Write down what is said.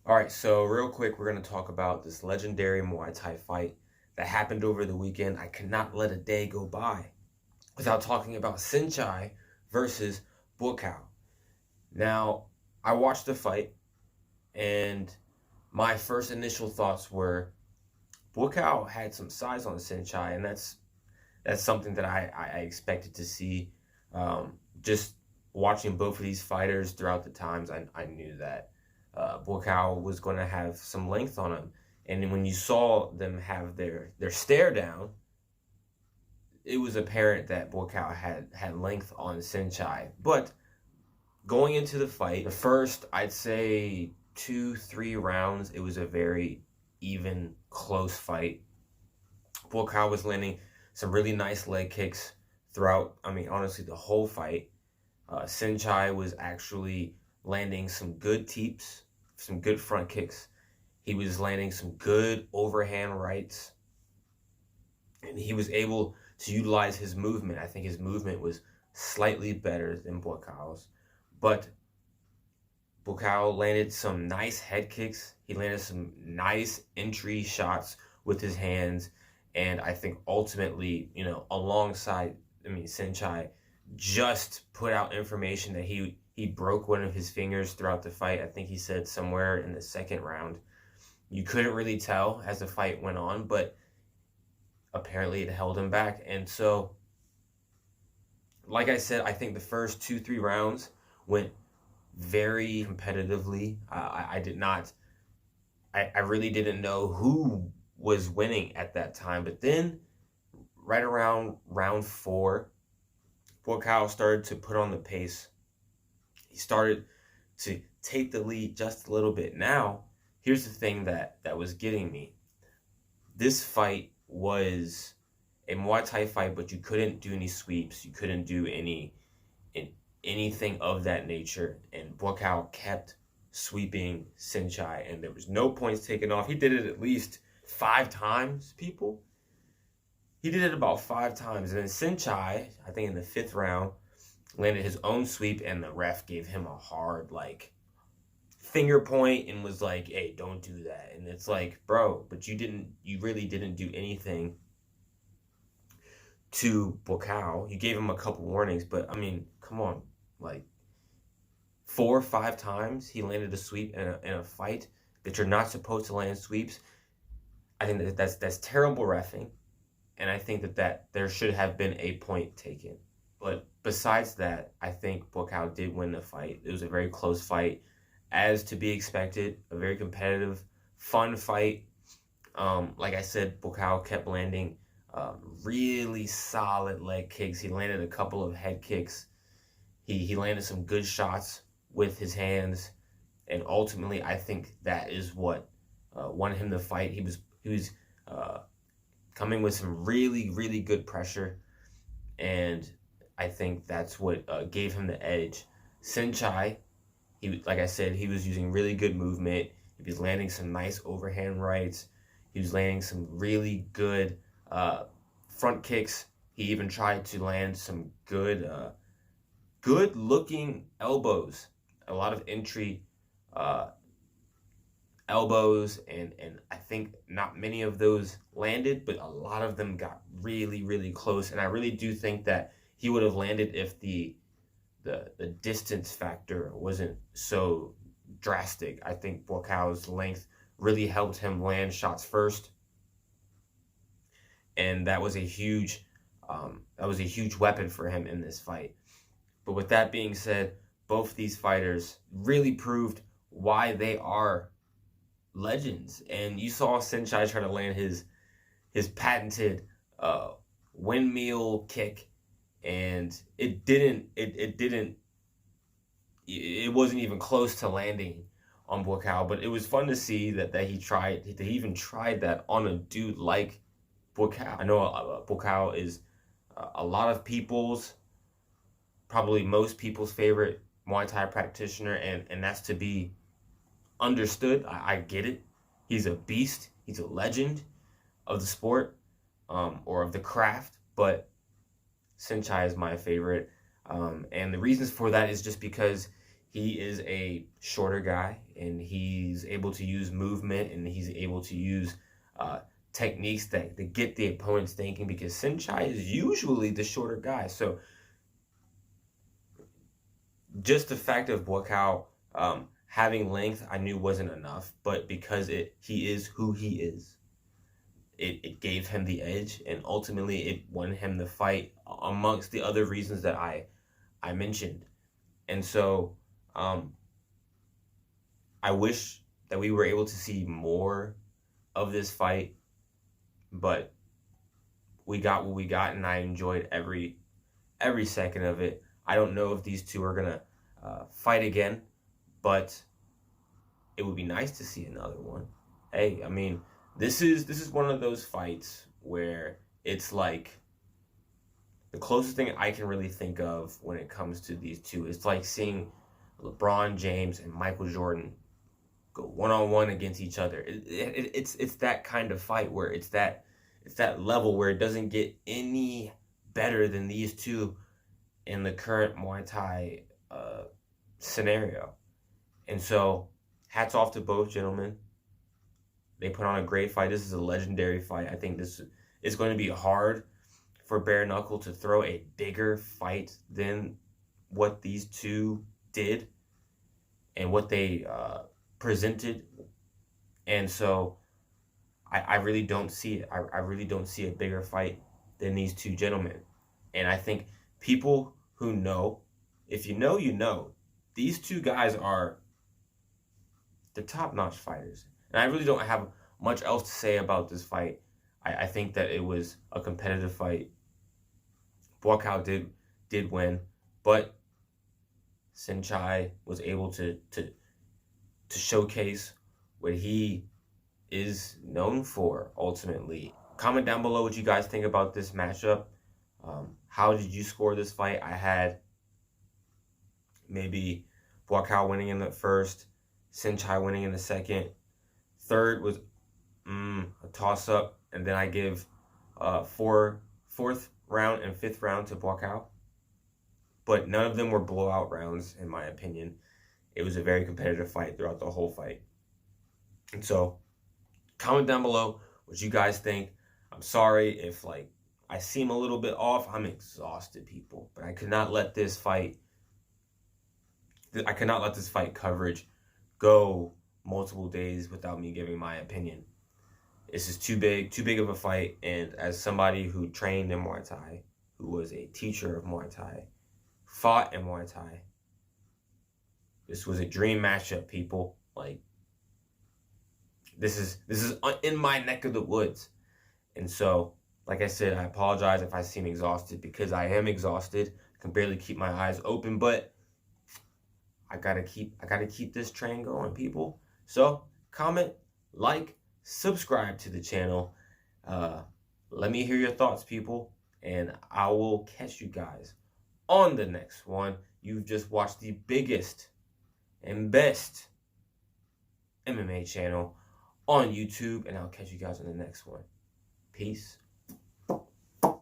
All right, so real quick, we're going to talk about this legendary Muay Thai fight that happened over the weekend. I cannot let a day go by without talking about Saenchai versus Buakaw. Now, I watched the fight, and my first initial thoughts were Buakaw had some size on Saenchai, and that's something that I expected to see. Just watching both of these fighters throughout the times, I knew that Buakaw was going to have some length on him. And when you saw them have their stare down, it was apparent that Buakaw had length on Saenchai. But going into the fight, the first, I'd say 2-3 rounds, it was a very even, close fight. Buakaw was landing some really nice leg kicks throughout, honestly, the whole fight. Saenchai was actually landing some good teeps, some good front kicks. He was landing some good overhand rights. And he was able to utilize his movement. I think his movement was slightly better than Buakaw's. But Buakaw landed some nice head kicks. He landed some nice entry shots with his hands. And I think ultimately, alongside, Saenchai just put out information that he broke one of his fingers throughout the fight. I think he said somewhere in the second round. You couldn't really tell as the fight went on, but apparently it held him back. And so, like I said, I think the first 2-3 rounds went very competitively. I really didn't know who was winning at that time. But then, right around round 4, Buakaw started to put on the pace. He started to take the lead just a little bit. Now, here's the thing that was getting me. This fight was a Muay Thai fight, but you couldn't do any sweeps. You couldn't do anything of that nature. And Buakaw kept sweeping Saenchai, and there was no points taken off. He did it at least 5 times, people. He did it about 5 times. And then Saenchai, I think in the 5th round, landed his own sweep, and the ref gave him a hard, finger point and was like, hey, don't do that. And it's like, bro, but you really didn't do anything to Buakaw. You gave him a couple warnings, but come on. 4 or 5 times he landed a sweep in a fight that you're not supposed to land sweeps. I think that's terrible reffing. And I think that there should have been a point taken. But besides that, I think Buakaw did win the fight. It was a very close fight, as to be expected. A very competitive, fun fight. Like I said, Buakaw kept landing really solid leg kicks. He landed a couple of head kicks. He landed some good shots with his hands. And ultimately, I think that is what won him the fight. He was coming with some really, really good pressure. And I think that's what gave him the edge. Saenchai, like I said, he was using really good movement. He was landing some nice overhand rights. He was landing some really good front kicks. He even tried to land some good-looking elbows. A lot of entry elbows, and I think not many of those landed, but a lot of them got really, really close. And I really do think that he would have landed if the distance factor wasn't so drastic. I think Buakaw's length really helped him land shots first, and that was a huge weapon for him in this fight. But with that being said, both these fighters really proved why they are legends. And you saw Saenchai try to land his patented windmill kick, and it wasn't even close to landing on Buakaw. But it was fun to see that he even tried that on a dude like Buakaw. I know Buakaw is a lot of people's, probably most people's favorite Muay Thai practitioner, and that's to be understood. I get it. He's a beast. He's a legend of the sport, or of the craft. But Saenchai is my favorite, and the reasons for that is just because he is a shorter guy, and he's able to use movement, and he's able to use techniques that get the opponents thinking, because Saenchai is usually the shorter guy. So just the fact of Buakaw having length, I knew wasn't enough, but because he is who he is, it gave him the edge, and ultimately it won him the fight, amongst the other reasons that I mentioned. And so I wish that we were able to see more of this fight, but we got what we got, and I enjoyed every second of it. I don't know if these two are gonna fight again, but it would be nice to see another one. Hey, I mean, this is one of those fights where it's like the closest thing I can really think of when it comes to these two. It's like seeing LeBron James and Michael Jordan go one-on-one against each other. It's that kind of fight where it's that level where it doesn't get any better than these two in the current Muay Thai scenario. And so hats off to both gentlemen. They put on a great fight. This is a legendary fight. I think this is going to be hard for Bare Knuckle to throw a bigger fight than what these two did and what they presented. And so I really don't see it. I really don't see a bigger fight than these two gentlemen. And I think people who know, if you know, you know, these two guys are the top-notch fighters. And I really don't have much else to say about this fight. I think that it was a competitive fight. Buakaw did win, but Saenchai was able to showcase what he is known for ultimately. Comment down below what you guys think about this matchup. How did you score this fight? I had maybe Buakaw winning in the first, Saenchai winning in the second. Third was a toss-up, and then I give fourth round and fifth round to Buakaw. But none of them were blowout rounds, in my opinion. It was a very competitive fight throughout the whole fight. And so, comment down below what you guys think. I'm sorry if I seem a little bit off. I'm exhausted, people. But I could not let this fight coverage go multiple days without me giving my opinion. This is too big of a fight, and as somebody who trained in Muay Thai, who was a teacher of Muay Thai, fought in Muay Thai, this was a dream matchup, people. This is in my neck of the woods. And so, like I said, I apologize if I seem exhausted, because I am exhausted. I can barely keep my eyes open, but I gotta keep this train going, people. So comment, like, subscribe to the channel. Let me hear your thoughts, people, and I will catch you guys on the next one. You've just watched the biggest and best MMA channel on YouTube, and I'll catch you guys on the next one. Peace.